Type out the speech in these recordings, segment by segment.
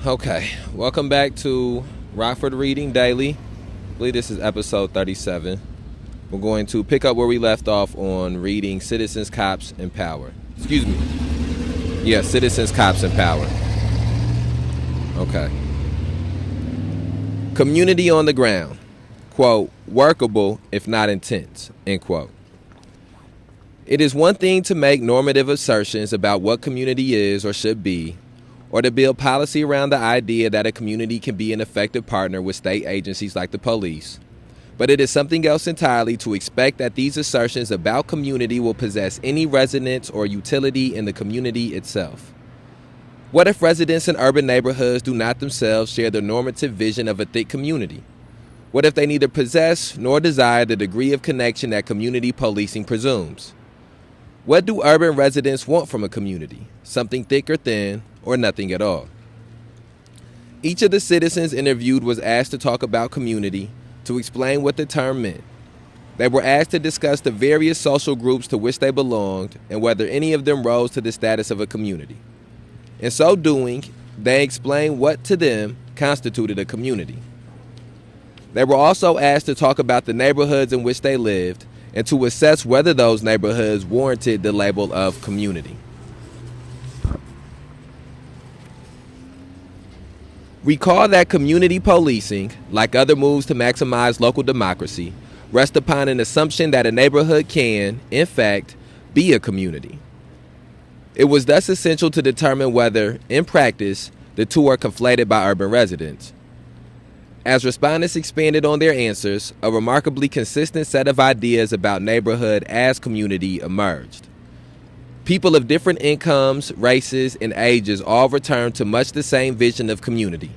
Okay, welcome back to Rockford Reading Daily. I believe this is episode 37. We're going to pick up where we left off on reading Citizens, Cops, and Power. Excuse me. Yeah, Citizens, Cops, and Power. Okay. Community on the ground. Quote, workable if not intense, end quote. It is one thing to make normative assertions about what community is or should be, or to build policy around the idea that a community can be an effective partner with state agencies like the police. But it is something else entirely to expect that these assertions about community will possess any resonance or utility in the community itself. What if residents in urban neighborhoods do not themselves share the normative vision of a thick community? What if they neither possess nor desire the degree of connection that community policing presumes? What do urban residents want from a community? Something thick or thin, or nothing at all? Each of the citizens interviewed was asked to talk about community, to explain what the term meant. They were asked to discuss the various social groups to which they belonged and whether any of them rose to the status of a community. In so doing, they explained what to them constituted a community. They were also asked to talk about the neighborhoods in which they lived and to assess whether those neighborhoods warranted the label of community. Recall that community policing, like other moves to maximize local democracy, rests upon an assumption that a neighborhood can, in fact, be a community. It was thus essential to determine whether, in practice, the two are conflated by urban residents. As respondents expanded on their answers, a remarkably consistent set of ideas about neighborhood as community emerged. People of different incomes, races, and ages all return to much the same vision of community.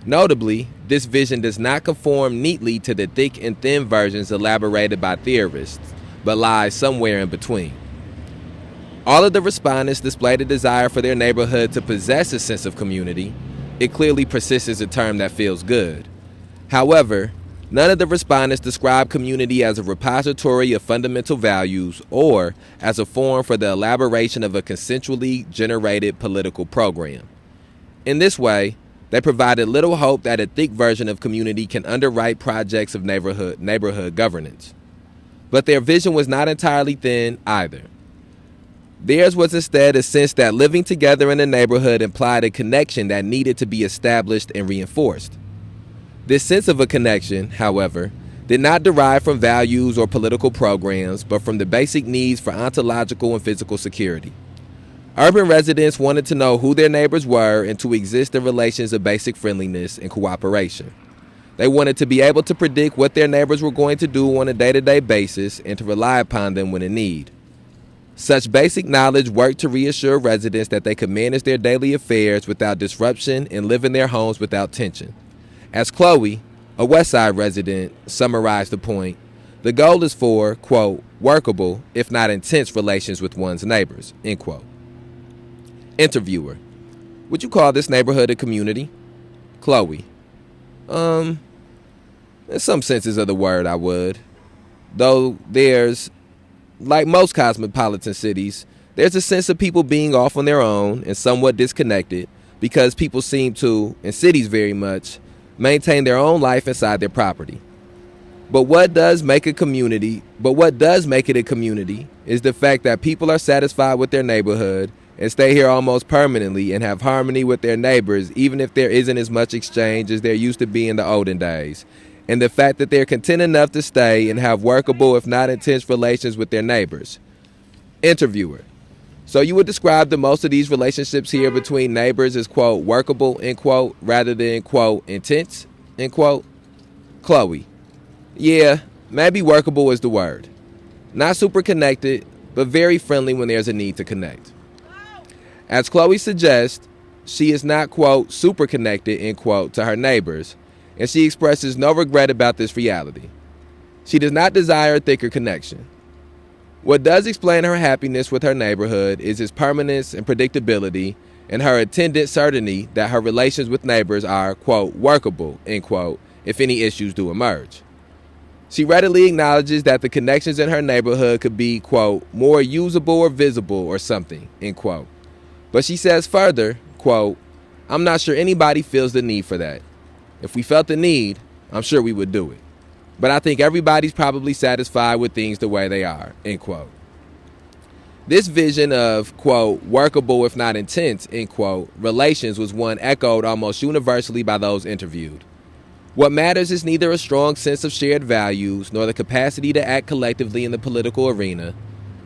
Notably, this vision does not conform neatly to the thick and thin versions elaborated by theorists, but lies somewhere in between. All of the respondents displayed a desire for their neighborhood to possess a sense of community. It clearly persists as a term that feels good. However, none of the respondents describe community as a repository of fundamental values or as a forum for the elaboration of a consensually generated political program. In this way, they provided little hope that a thick version of community can underwrite projects of neighborhood governance. But their vision was not entirely thin either. Theirs was instead a sense that living together in a neighborhood implied a connection that needed to be established and reinforced. This sense of a connection, however, did not derive from values or political programs, but from the basic needs for ontological and physical security. Urban residents wanted to know who their neighbors were and to exist in relations of basic friendliness and cooperation. They wanted to be able to predict what their neighbors were going to do on a day-to-day basis and to rely upon them when in need. Such basic knowledge worked to reassure residents that they could manage their daily affairs without disruption and live in their homes without tension. As Chloe, a West Side resident, summarized the point, the goal is for, quote, workable, if not intense relations with one's neighbors, end quote. Interviewer: would you call this neighborhood a community? Chloe: in some senses of the word, I would. Though there's, like most cosmopolitan cities, there's a sense of people being off on their own and somewhat disconnected because people seem to, in cities very much, maintain their own life inside their property. But what does make it a community is the fact that people are satisfied with their neighborhood and stay here almost permanently and have harmony with their neighbors even if there isn't as much exchange as there used to be in the olden days. And the fact that they're content enough to stay and have workable if not intense relations with their neighbors. Interviewer: so you would describe the most of these relationships here between neighbors as, quote, workable, end quote, rather than, quote, intense, end quote? Chloe: yeah, maybe workable is the word. Not super connected, but very friendly when there's a need to connect. As Chloe suggests, she is not, quote, super connected, end quote, to her neighbors, and she expresses no regret about this reality. She does not desire a thicker connection. What does explain her happiness with her neighborhood is its permanence and predictability and her attendant certainty that her relations with neighbors are, quote, workable, end quote, if any issues do emerge. She readily acknowledges that the connections in her neighborhood could be, quote, more usable or visible or something, end quote. But she says further, quote, I'm not sure anybody feels the need for that. If we felt the need, I'm sure we would do it. But I think everybody's probably satisfied with things the way they are, end quote. This vision of, quote, workable if not intense, end quote, relations was one echoed almost universally by those interviewed. What matters is neither a strong sense of shared values nor the capacity to act collectively in the political arena.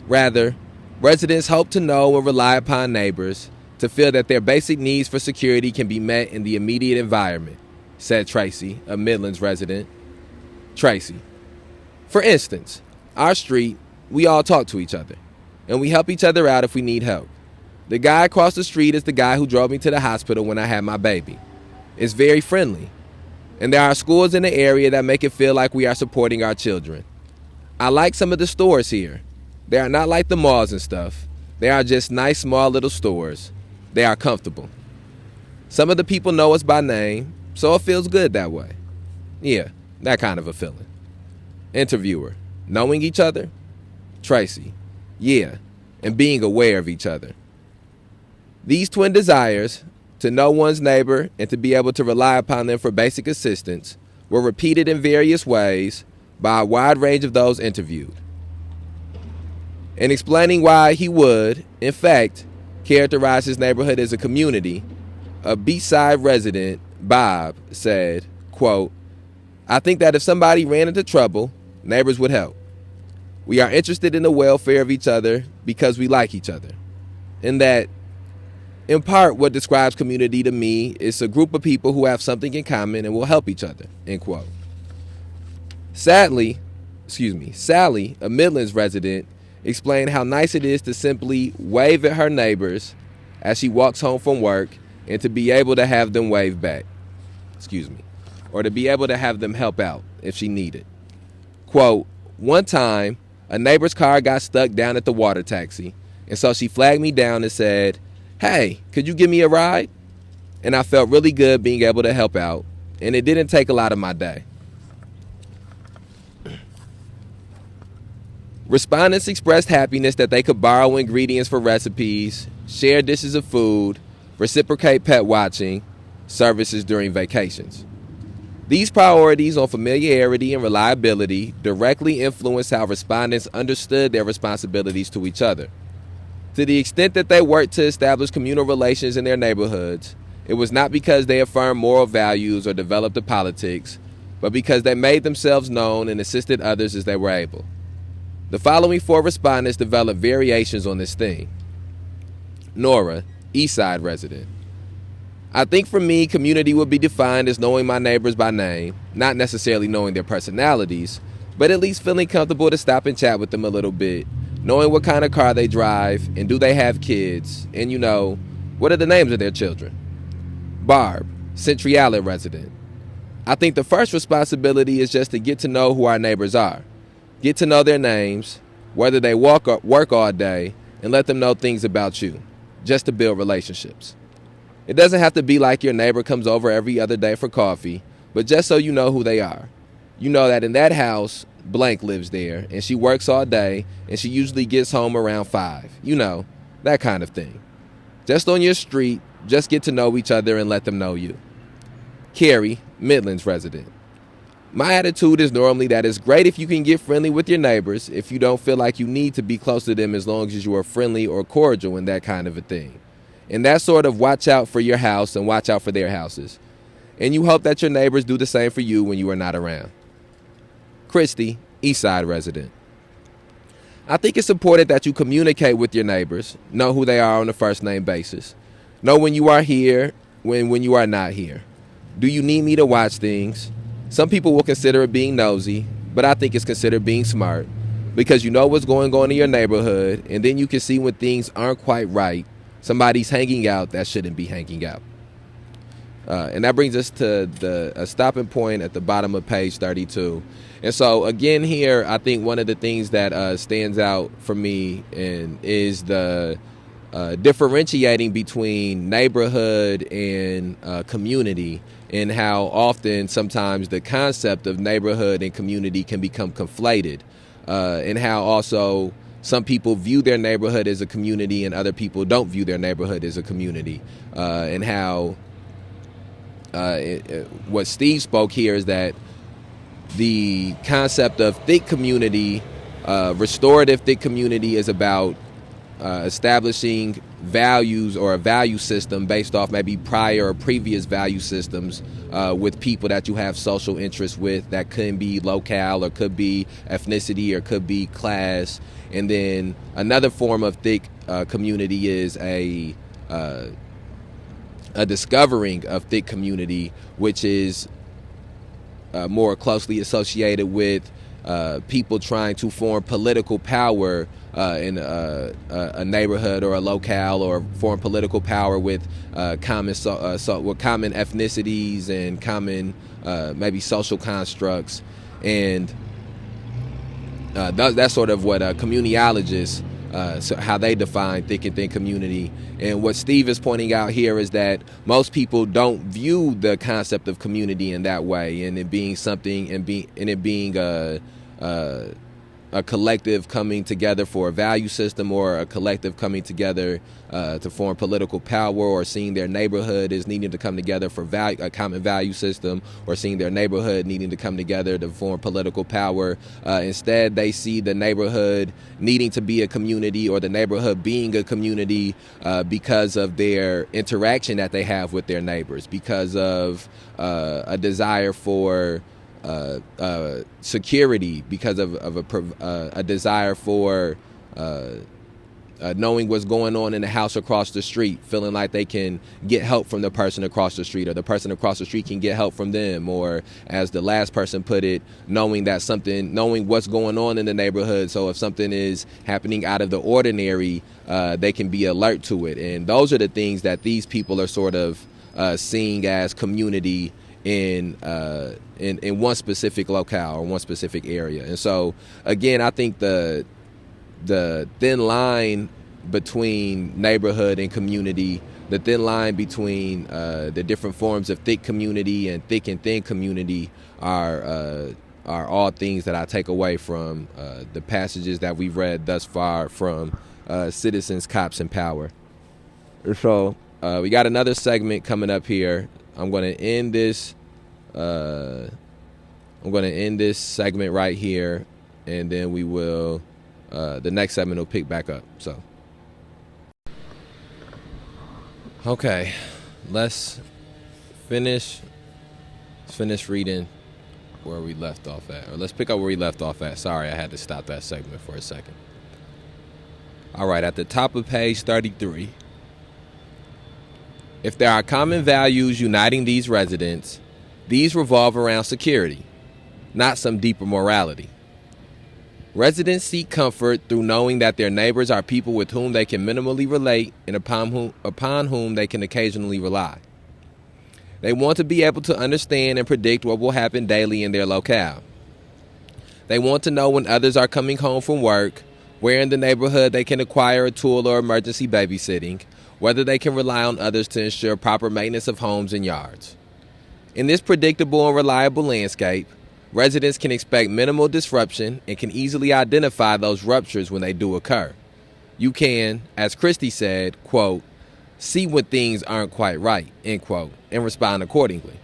Rather, residents hope to know and rely upon neighbors to feel that their basic needs for security can be met in the immediate environment, said Tracy, a Midlands resident. Tracy: for instance, our street, we all talk to each other, and we help each other out if we need help. The guy across the street is the guy who drove me to the hospital when I had my baby. It's very friendly. And there are schools in the area that make it feel like we are supporting our children. I like some of the stores here. They are not like the malls and stuff. They are just nice, small little stores. They are comfortable. Some of the people know us by name, so it feels good that way. Yeah, that kind of a feeling. Interviewer: knowing each other? Tracy: yeah, and being aware of each other. These twin desires, to know one's neighbor and to be able to rely upon them for basic assistance, were repeated in various ways by a wide range of those interviewed. In explaining why he would, in fact, characterize his neighborhood as a community, a Beachside resident, Bob, said, quote, I think that if somebody ran into trouble, neighbors would help. We are interested in the welfare of each other because we like each other. And that, in part, what describes community to me is a group of people who have something in common and will help each other, end quote. Sally, a Midlands resident, explained how nice it is to simply wave at her neighbors as she walks home from work and to be able to have them wave back, or to be able to have them help out if she needed. Quote, one time, a neighbor's car got stuck down at the water taxi, and so she flagged me down and said, hey, could you give me a ride? And I felt really good being able to help out, and it didn't take a lot of my day. Respondents expressed happiness that they could borrow ingredients for recipes, share dishes of food, reciprocate pet watching services during vacations. These priorities on familiarity and reliability directly influence how respondents understood their responsibilities to each other. To the extent that they worked to establish communal relations in their neighborhoods, it was not because they affirmed moral values or developed a politics, but because they made themselves known and assisted others as they were able. The following 4 respondents developed variations on this theme. Nora, Eastside resident. I think for me, community would be defined as knowing my neighbors by name, not necessarily knowing their personalities, but at least feeling comfortable to stop and chat with them a little bit, knowing what kind of car they drive, and do they have kids, and what are the names of their children. Barb, Centrale resident. I think the first responsibility is just to get to know who our neighbors are. Get to know their names, whether they work all day, and let them know things about you, just to build relationships. It doesn't have to be like your neighbor comes over every other day for coffee, but just so you know who they are. You know that in that house, blank lives there, and she works all day, and she usually gets home around 5. That kind of thing. Just on your street, just get to know each other and let them know you. Carrie, Midlands resident. My attitude is normally that it's great if you can get friendly with your neighbors if you don't feel like you need to be close to them as long as you are friendly or cordial and that kind of a thing. And that sort of watch out for your house and watch out for their houses. And you hope that your neighbors do the same for you when you are not around. Christy, Eastside resident. I think it's important that you communicate with your neighbors, know who they are on a first name basis. Know when you are here, when you are not here. Do you need me to watch things? Some people will consider it being nosy, but I think it's considered being smart because you know what's going on in your neighborhood, and then you can see when things aren't quite right. Somebody's hanging out that shouldn't be hanging out. And that brings us to a stopping point at the bottom of page 32. And so, again, here, I think one of the things that stands out for me is the differentiating between neighborhood and community, and how often sometimes the concept of neighborhood and community can become conflated, and how also some people view their neighborhood as a community and other people don't view their neighborhood as a community, and how what Steve spoke here is that the concept of thick community, restorative thick community, is about establishing values or a value system based off maybe prior or previous value systems with people that you have social interests with. That could be locale, or could be ethnicity, or could be class. And then another form of thick community is a discovering of thick community, which is more closely associated with people trying to form political power in a neighborhood or a locale, or form political power with common ethnicities and common maybe social constructs. And that's sort of what communiologists, so how they define thick and thin community. And what Steve is pointing out here is that most people don't view the concept of community in that way, and it being something, and it being a collective coming together for a value system, or a collective coming together to form political power, or seeing their neighborhood as needing to come together for a common value system, or seeing their neighborhood needing to come together to form political power. Instead, they see the neighborhood needing to be a community, or the neighborhood being a community because of their interaction that they have with their neighbors, because of a desire for security, because of a desire for knowing what's going on in the house across the street, feeling like they can get help from the person across the street, or the person across the street can get help from them, or as the last person put it, knowing what's going on in the neighborhood. So if something is happening out of the ordinary, they can be alert to it. And those are the things that these people are sort of seeing as community in one specific locale or one specific area. And so again, I think the thin line between neighborhood and community, the thin line between the different forms of thick community and thick and thin community are all things that I take away from the passages that we've read thus far from Citizens, Cops, and Power. So we got another segment coming up here. I'm going to end this segment right here, and then we will the next segment will pick back up. So okay, let's finish reading where we left off at, or let's pick up where we left off at. Sorry, I had to stop that segment for a second. All right, at the top of page 33. If there are common values uniting these residents, these revolve around security, not some deeper morality. Residents seek comfort through knowing that their neighbors are people with whom they can minimally relate and upon whom they can occasionally rely. They want to be able to understand and predict what will happen daily in their locale. They want to know when others are coming home from work, where in the neighborhood they can acquire a tool or emergency babysitting, whether they can rely on others to ensure proper maintenance of homes and yards. In this predictable and reliable landscape, residents can expect minimal disruption and can easily identify those ruptures when they do occur. You can, as Christie said, quote, see when things aren't quite right, end quote, and respond accordingly.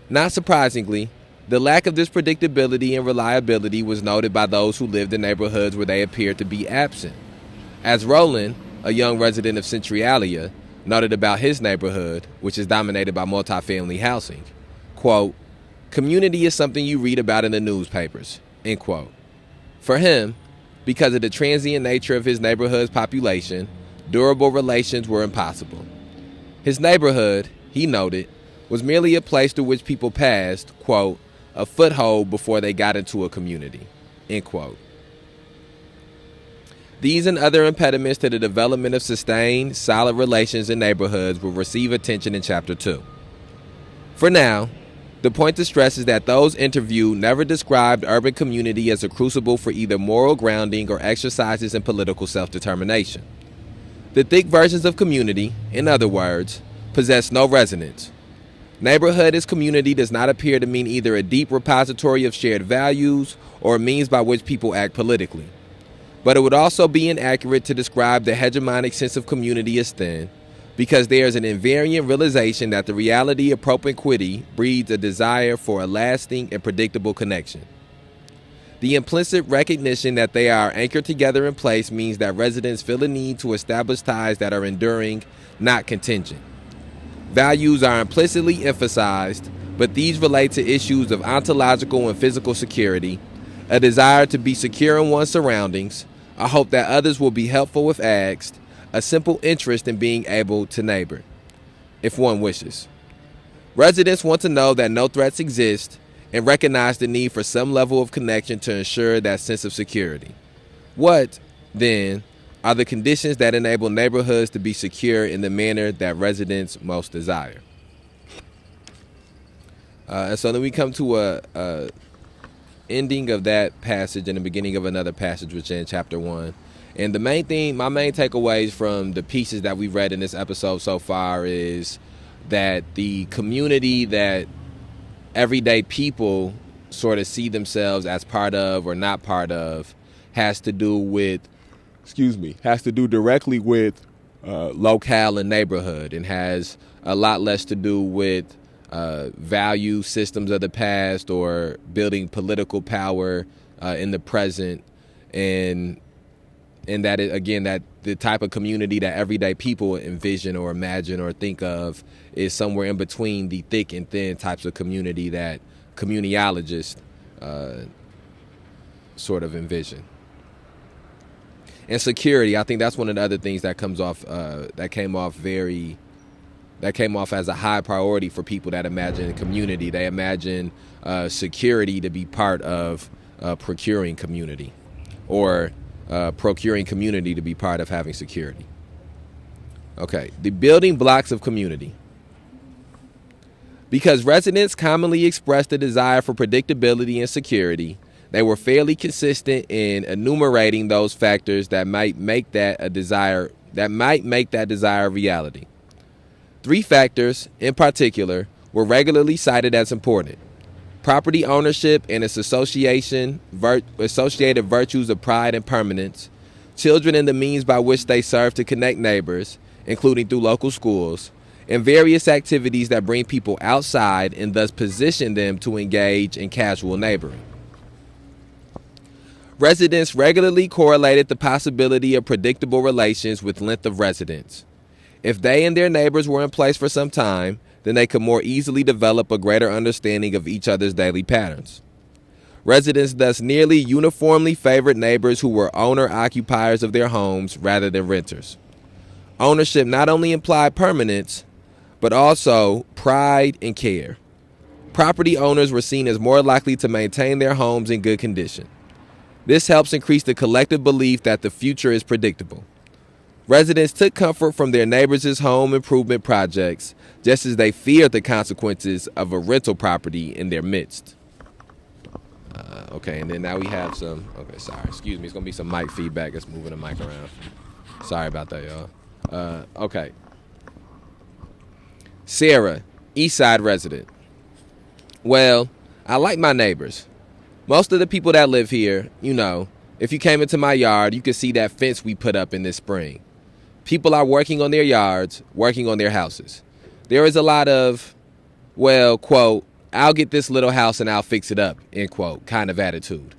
Not surprisingly, the lack of this predictability and reliability was noted by those who lived in neighborhoods where they appeared to be absent. As Roland, a young resident of Centralia, noted about his neighborhood, which is dominated by multifamily housing, quote, community is something you read about in the newspapers, end quote. For him, because of the transient nature of his neighborhood's population, durable relations were impossible. His neighborhood, he noted, was merely a place through which people passed, quote, a foothold before they got into a community, end quote. These and other impediments to the development of sustained, solid relations in neighborhoods will receive attention in Chapter 2. For now, the point to stress is that those interviewed never described urban community as a crucible for either moral grounding or exercises in political self-determination. The thick versions of community, in other words, possess no resonance. Neighborhood as community does not appear to mean either a deep repository of shared values or a means by which people act politically. But it would also be inaccurate to describe the hegemonic sense of community as thin, because there is an invariant realization that the reality of propinquity breeds a desire for a lasting and predictable connection. The implicit recognition that they are anchored together in place means that residents feel a need to establish ties that are enduring, not contingent. Values are implicitly emphasized, but these relate to issues of ontological and physical security, a desire to be secure in one's surroundings, a hope that others will be helpful if asked, a simple interest in being able to neighbor, if one wishes. Residents want to know that no threats exist and recognize the need for some level of connection to ensure that sense of security. What, then, are the conditions that enable neighborhoods to be secure in the manner that residents most desire? And so then we come to a ending of that passage and the beginning of another passage, which is in chapter 1. And my main takeaways from the pieces that we've read in this episode so far is that the community that everyday people sort of see themselves as part of or not part of has to do directly with locale and neighborhood, and has a lot less to do with value systems of the past or building political power in the present, and that that the type of community that everyday people envision or imagine or think of is somewhere in between the thick and thin types of community that communiologists sort of envision. And security, I think that's one of the other things that came off as a high priority for people that imagine community. They imagine security to be part of procuring community, or procuring community to be part of having security. Okay, the building blocks of community. Because residents commonly expressed a desire for predictability and security, they were fairly consistent in enumerating those factors that might make that desire a reality. 3 factors, in particular, were regularly cited as important: property ownership and its associated virtues of pride and permanence, children and the means by which they serve to connect neighbors, including through local schools, and various activities that bring people outside and thus position them to engage in casual neighboring. Residents regularly correlated the possibility of predictable relations with length of residence. If they and their neighbors were in place for some time, then they could more easily develop a greater understanding of each other's daily patterns. Residents thus nearly uniformly favored neighbors who were owner-occupiers of their homes rather than renters. Ownership not only implied permanence, but also pride and care. Property owners were seen as more likely to maintain their homes in good condition. This helps increase the collective belief that the future is predictable. Residents took comfort from their neighbors' home improvement projects, just as they feared the consequences of a rental property in their midst. Okay, and then now we have some, excuse me, it's going to be some mic feedback. It's moving the mic around. Sorry about that, y'all. Okay. Sarah, East Side resident. Well, I like my neighbors. Most of the people that live here, if you came into my yard, you could see that fence we put up in this spring. People are working on their yards, working on their houses. There is a lot of, well, quote, I'll get this little house and I'll fix it up, end quote, kind of attitude.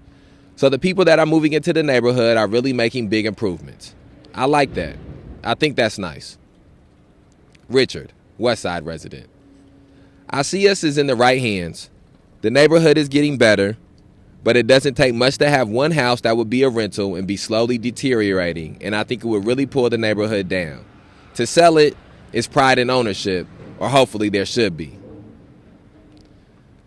So the people that are moving into the neighborhood are really making big improvements. I like that. I think that's nice. Richard, West Side resident. I see us as in the right hands. The neighborhood is getting better, but it doesn't take much to have one house that would be a rental and be slowly deteriorating, and I think it would really pull the neighborhood down. To sell it is pride in ownership, or hopefully there should be.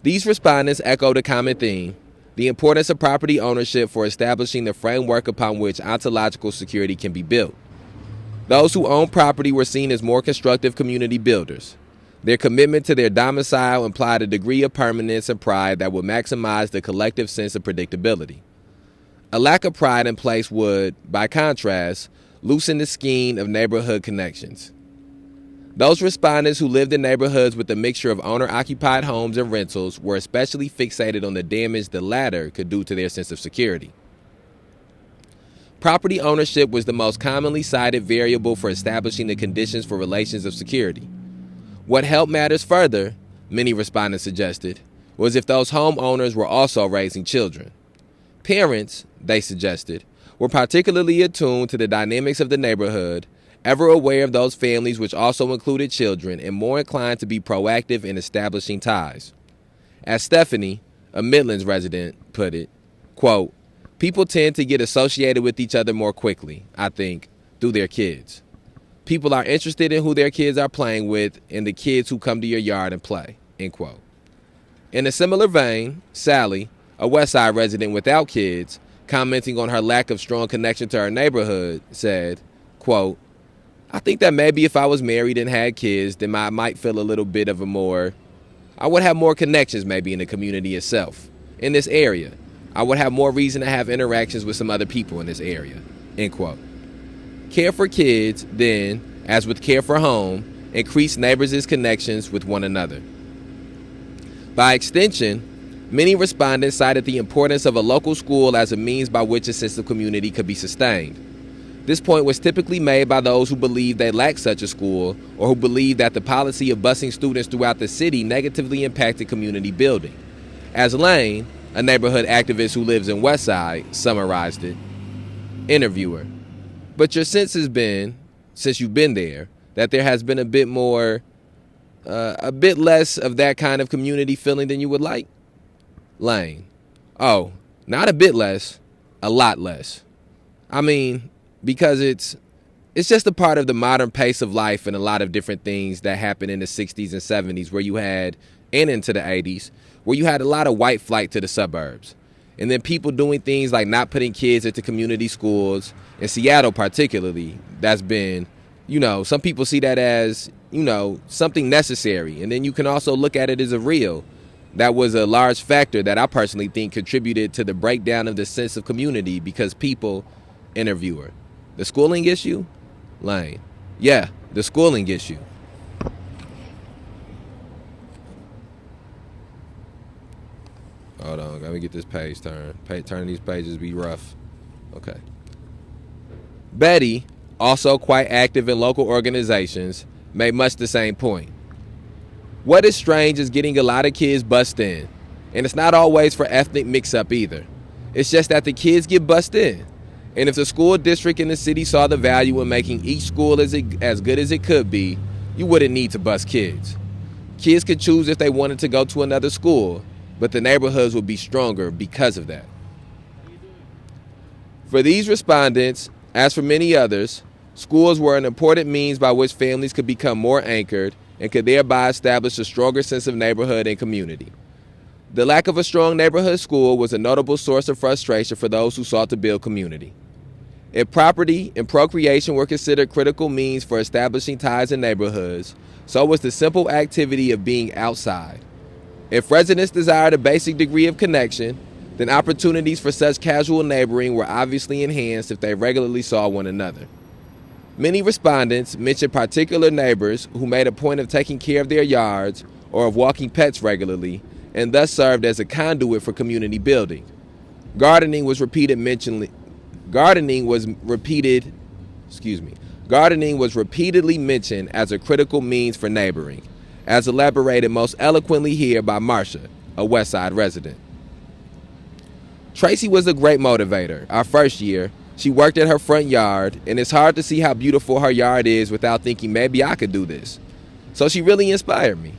These respondents echoed a common theme: the importance of property ownership for establishing the framework upon which ontological security can be built. Those who own property were seen as more constructive community builders. Their commitment to their domicile implied a degree of permanence and pride that would maximize the collective sense of predictability. A lack of pride in place would, by contrast, loosen the skein of neighborhood connections. Those respondents who lived in neighborhoods with a mixture of owner-occupied homes and rentals were especially fixated on the damage the latter could do to their sense of security. Property ownership was the most commonly cited variable for establishing the conditions for relations of security. What helped matters further, many respondents suggested, was if those homeowners were also raising children. Parents, they suggested, were particularly attuned to the dynamics of the neighborhood, ever aware of those families which also included children, and more inclined to be proactive in establishing ties. As Stephanie, a Midlands resident, put it, quote, people tend to get associated with each other more quickly, I think, through their kids. People are interested in who their kids are playing with and the kids who come to your yard and play, end quote. In a similar vein, Sally, a West Side resident without kids, commenting on her lack of strong connection to her neighborhood, said, quote, I think that maybe if I was married and had kids, then I might feel a little bit of I would have more connections maybe in the community itself, in this area. I would have more reason to have interactions with some other people in this area, end quote. Care for kids, then, as with care for home, increase neighbors' connections with one another. By extension, many respondents cited the importance of a local school as a means by which a sense of community could be sustained. This point was typically made by those who believed they lacked such a school or who believed that the policy of busing students throughout the city negatively impacted community building. As Lane, a neighborhood activist who lives in Westside, summarized it, interviewer, but your sense has been, since you've been there, that there has been a bit less of that kind of community feeling than you would like? Lane, oh, not a bit less, a lot less. I mean, because it's just a part of the modern pace of life and a lot of different things that happened in the 60s and 70s where you had, and into the 80s, where you had a lot of white flight to the suburbs. And then people doing things like not putting kids into community schools. In Seattle particularly, that's been, some people see that as, something necessary. And then you can also look at it as a real. That was a large factor that I personally think contributed to the breakdown of the sense of community because people, interviewer, the schooling issue? Lane, yeah, the schooling issue. Hold on, let me get this page turned. Turning these pages be rough. Okay. Betty, also quite active in local organizations, made much the same point. What is strange is getting a lot of kids bussed in. And it's not always for ethnic mix-up either. It's just that the kids get bussed in. And if the school district in the city saw the value in making each school as good as it could be, you wouldn't need to bus kids. Kids could choose if they wanted to go to another school, but the neighborhoods would be stronger because of that. For these respondents, as for many others, schools were an important means by which families could become more anchored and could thereby establish a stronger sense of neighborhood and community. The lack of a strong neighborhood school was a notable source of frustration for those who sought to build community. If property and procreation were considered critical means for establishing ties in neighborhoods, so was the simple activity of being outside. If residents desired a basic degree of connection, then opportunities for such casual neighboring were obviously enhanced if they regularly saw one another. Many respondents mentioned particular neighbors who made a point of taking care of their yards or of walking pets regularly, and thus served as a conduit for community building. Gardening was repeatedly mentioned as a critical means for neighboring, as elaborated most eloquently here by Marcia, a West Side resident. Tracy was a great motivator. Our first year, she worked at her front yard, and it's hard to see how beautiful her yard is without thinking maybe I could do this. So she really inspired me.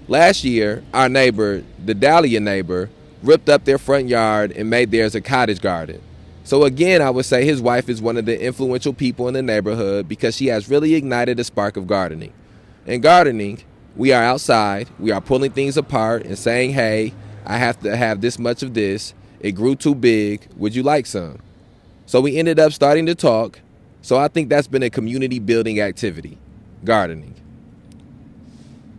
Last year, our neighbor, the Dahlia neighbor, ripped up their front yard and made theirs a cottage garden. So again, I would say his wife is one of the influential people in the neighborhood because she has really ignited a spark of gardening. In gardening, we are outside, we are pulling things apart and saying, hey, I have to have this much of this. It grew too big. Would you like some? So we ended up starting to talk. So I think that's been a community building activity, gardening.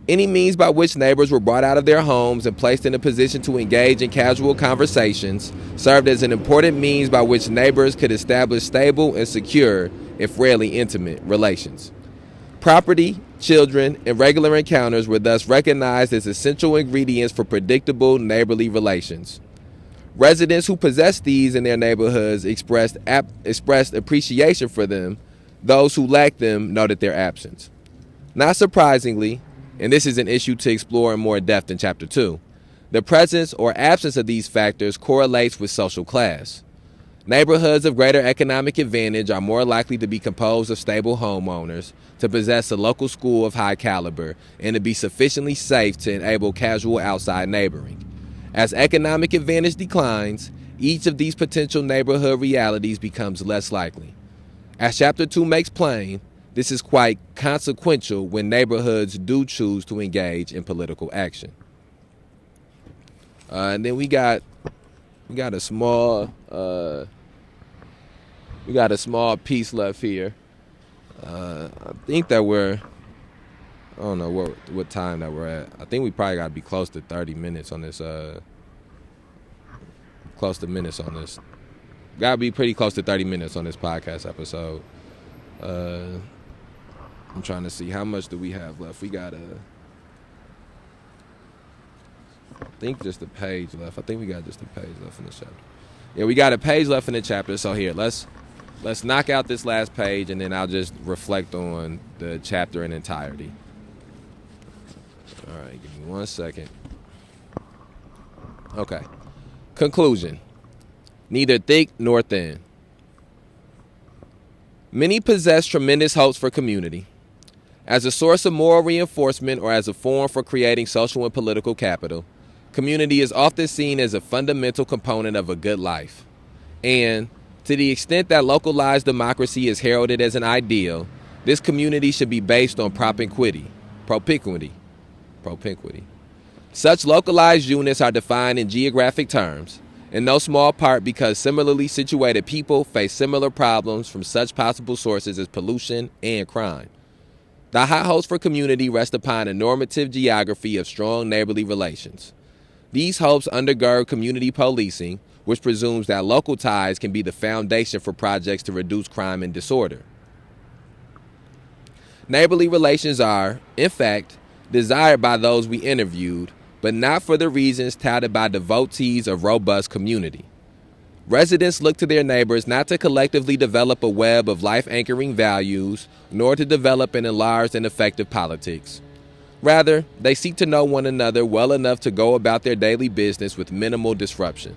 Any means by which neighbors were brought out of their homes and placed in a position to engage in casual conversations served as an important means by which neighbors could establish stable and secure, if rarely intimate, relations. Property, children, and regular encounters were thus recognized as essential ingredients for predictable neighborly relations. Residents who possessed these in their neighborhoods expressed appreciation for them. Those who lacked them noted their absence. Not surprisingly, and this is an issue to explore in more depth in Chapter 2, the presence or absence of these factors correlates with social class. Neighborhoods of greater economic advantage are more likely to be composed of stable homeowners, to possess a local school of high caliber, and to be sufficiently safe to enable casual outside neighboring. As economic advantage declines, each of these potential neighborhood realities becomes less likely. As Chapter 2 makes plain, this is quite consequential when neighborhoods do choose to engage in political action. And then we got a small piece left here. I think that I don't know what time that we're at. I think we probably got to be close to 30 minutes on this. Got to be pretty close to 30 minutes on this podcast episode. I'm trying to see how much do we have left. We got I think just a page left. I think we got just a page left in the chapter. Yeah, we got a page left in the chapter. So here, let's knock out this last page, and then I'll just reflect on the chapter in entirety. All right, give me 1 second. Okay. Conclusion. Neither thick nor thin. Many possess tremendous hopes for community. As a source of moral reinforcement or as a form for creating social and political capital, community is often seen as a fundamental component of a good life. And to the extent that localized democracy is heralded as an ideal, this community should be based on propinquity. Such localized units are defined in geographic terms, in no small part because similarly situated people face similar problems from such possible sources as pollution and crime. The high hopes for community rest upon a normative geography of strong neighborly relations. These hopes undergird community policing, which presumes that local ties can be the foundation for projects to reduce crime and disorder. Neighborly relations are, in fact, desired by those we interviewed, but not for the reasons touted by devotees of robust community. Residents look to their neighbors not to collectively develop a web of life-anchoring values, nor to develop an enlarged and effective politics. Rather, they seek to know one another well enough to go about their daily business with minimal disruption.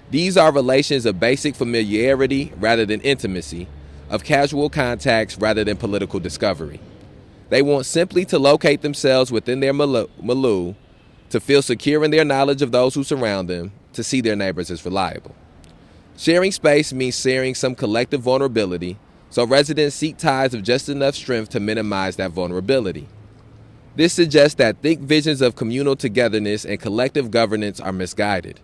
These are relations of basic familiarity rather than intimacy, of casual contacts rather than political discovery. They want simply to locate themselves within their milieu, to feel secure in their knowledge of those who surround them, to see their neighbors as reliable. Sharing space means sharing some collective vulnerability, so residents seek ties of just enough strength to minimize that vulnerability. This suggests that thick visions of communal togetherness and collective governance are misguided.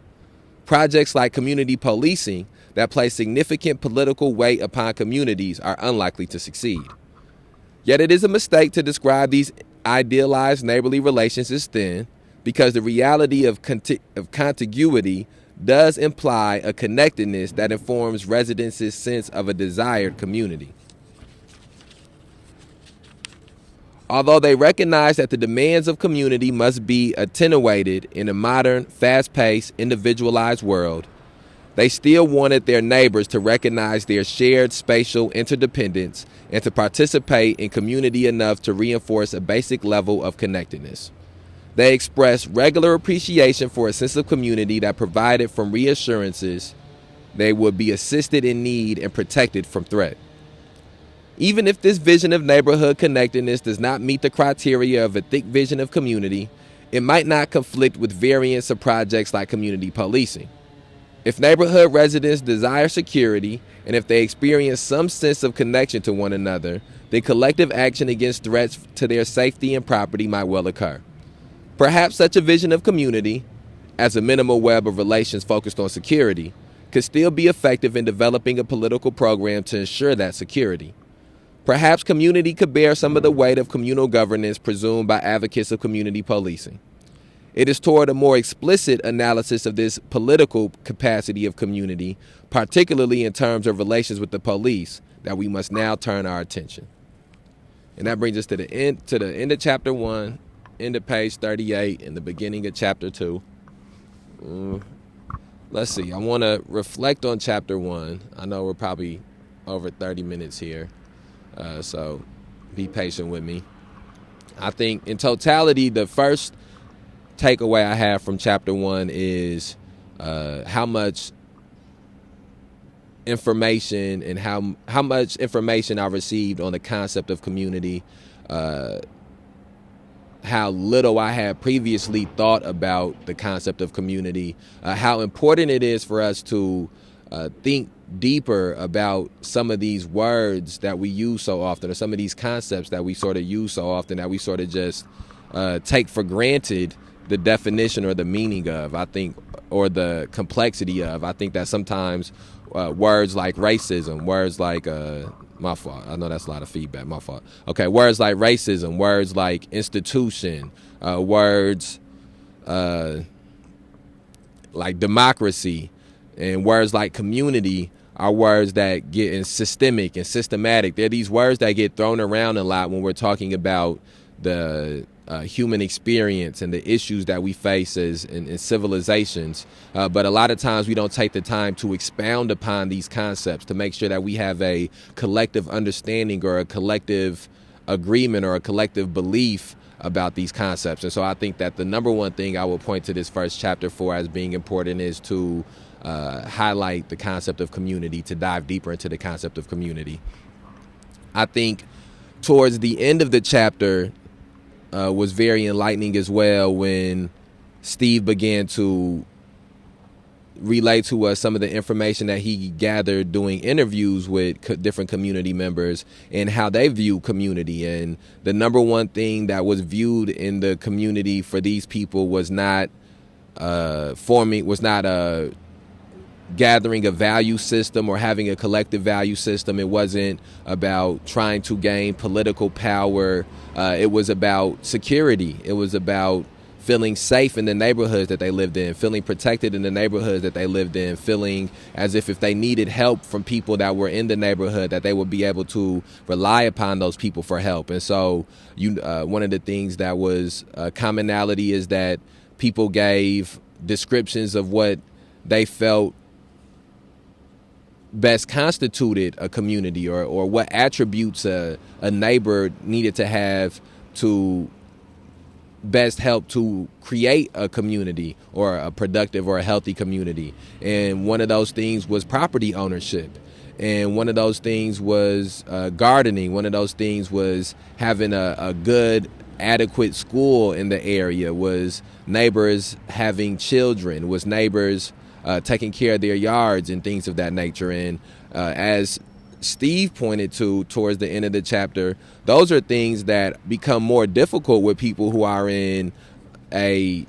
Projects like community policing that place significant political weight upon communities are unlikely to succeed. Yet it is a mistake to describe these idealized neighborly relations as thin, because the reality of contiguity does imply a connectedness that informs residents' sense of a desired community. Although they recognize that the demands of community must be attenuated in a modern, fast-paced, individualized world, they still wanted their neighbors to recognize their shared spatial interdependence and to participate in community enough to reinforce a basic level of connectedness. They expressed regular appreciation for a sense of community that provided from reassurances they would be assisted in need and protected from threat. Even if this vision of neighborhood connectedness does not meet the criteria of a thick vision of community, it might not conflict with variants of projects like community policing. If neighborhood residents desire security, and if they experience some sense of connection to one another, then collective action against threats to their safety and property might well occur. Perhaps such a vision of community, as a minimal web of relations focused on security, could still be effective in developing a political program to ensure that security. Perhaps community could bear some of the weight of communal governance presumed by advocates of community policing. It is toward a more explicit analysis of this political capacity of community, particularly in terms of relations with the police, that we must now turn our attention. And that brings us to the end of chapter 1, end of page 38, and the beginning of chapter 2. Let's see. I want to reflect on chapter 1. I know we're probably over 30 minutes here, so be patient with me. I think in totality, the first takeaway I have from chapter 1 is how much information and how much information I received on the concept of community, how little I had previously thought about the concept of community, how important it is for us to think deeper about some of these words that we use so often, or some of these concepts that we sort of use so often, that we sort of just take for granted the definition or the meaning of, I think, or the complexity of. I think that sometimes words like racism, words like my fault. I know that's a lot of feedback. My fault. Okay, words like racism, words like institution, words like democracy, and words like community are words that get in systemic and systematic. They're these words that get thrown around a lot when we're talking about the human experience and the issues that we face as in civilizations. But a lot of times we don't take the time to expound upon these concepts to make sure that we have a collective understanding or a collective agreement or a collective belief about these concepts. And so I think that the number one thing I will point to this first chapter for as being important is to highlight the concept of community, to dive deeper into the concept of community. I think towards the end of the chapter was very enlightening as well, when Steve began to relay to us some of the information that he gathered doing interviews with different community members and how they view community. And the number one thing that was viewed in the community for these people was not gathering a value system or having a collective value system. It wasn't about trying to gain political power. It was about security. It was about feeling safe in the neighborhoods that they lived in, feeling protected in the neighborhoods that they lived in, feeling as if they needed help from people that were in the neighborhood, that they would be able to rely upon those people for help. And so one of the things that was a commonality is that people gave descriptions of what they felt best constituted a community, or what attributes a neighbor needed to have to best help to create a community, or a productive or a healthy community. And one of those things was property ownership. And one of those things was gardening. One of those things was having a good, adequate school in the area, was neighbors having children, was neighbors taking care of their yards and things of that nature. And as Steve pointed to towards the end of the chapter, those are things that become more difficult with people who are in a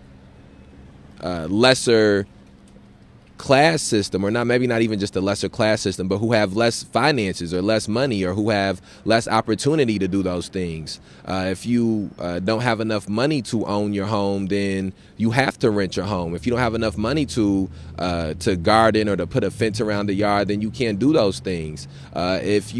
lesser class system, or maybe not even just a lesser class system, but who have less finances or less money, or who have less opportunity to do those things. If you don't have enough money to own your home, then you have to rent your home. If you don't have enough money to garden or to put a fence around the yard, then you can't do those things. If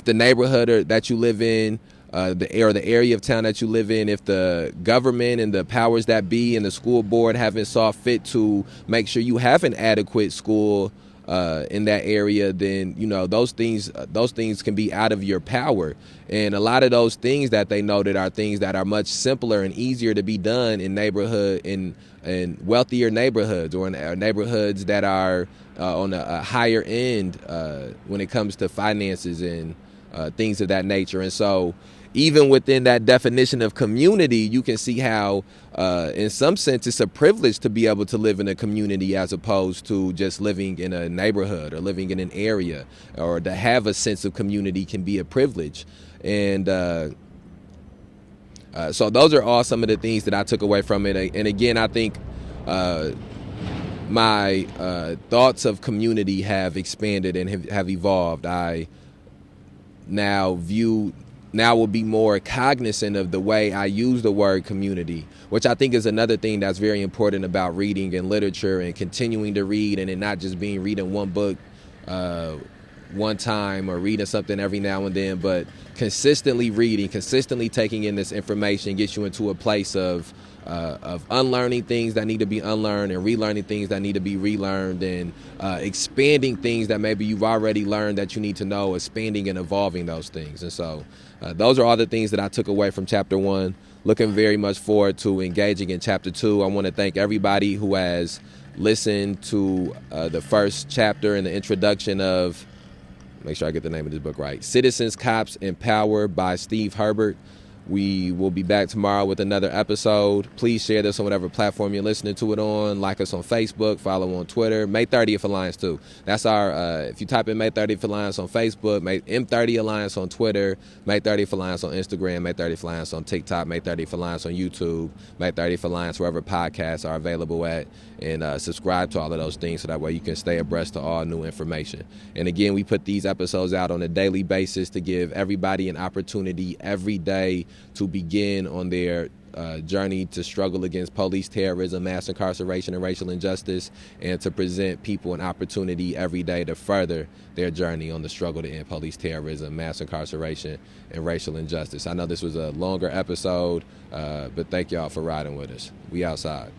the neighborhood that you live in, the area of town that you live in, if the government and the powers that be and the school board haven't saw fit to make sure you have an adequate school in that area, then those things can be out of your power. And a lot of those things that they noted are things that are much simpler and easier to be done in wealthier neighborhoods, or in neighborhoods that are on a higher end when it comes to finances and things of that nature. And so even within that definition of community, you can see how in some sense it's a privilege to be able to live in a community, as opposed to just living in a neighborhood or living in an area. Or to have a sense of community can be a privilege. And so those are all some of the things that I took away from it. And again, I think my thoughts of community have expanded and have evolved. I now will be more cognizant of the way I use the word community, which I think is another thing that's very important about reading and literature and continuing to read, and it not just being reading one book one time or reading something every now and then, but consistently reading, consistently taking in this information gets you into a place of unlearning things that need to be unlearned and relearning things that need to be relearned, and expanding things that maybe you've already learned that you need to know, expanding and evolving those things. And so those are all the things that I took away from chapter 1. Looking very much forward to engaging in chapter 2. I want to thank everybody who has listened to the first chapter and the introduction of, make sure I get the name of this book right, Citizens, Cops, and Power by Steve Herbert. We will be back tomorrow with another episode. Please share this on whatever platform you're listening to it on. Like us on Facebook, follow on Twitter. May 30th Alliance too. That's our, if you type in May 30th Alliance on Facebook, M30 Alliance on Twitter, May 30th Alliance on Instagram, May 30th Alliance on TikTok, May 30th Alliance on YouTube, May 30th Alliance wherever podcasts are available at. And subscribe to all of those things so that way you can stay abreast to all new information. And again, we put these episodes out on a daily basis to give everybody an opportunity every day to begin on their journey to struggle against police terrorism, mass incarceration, and racial injustice, and to present people an opportunity every day to further their journey on the struggle to end police terrorism, mass incarceration, and racial injustice. I know this was a longer episode, but thank y'all for riding with us. We outside.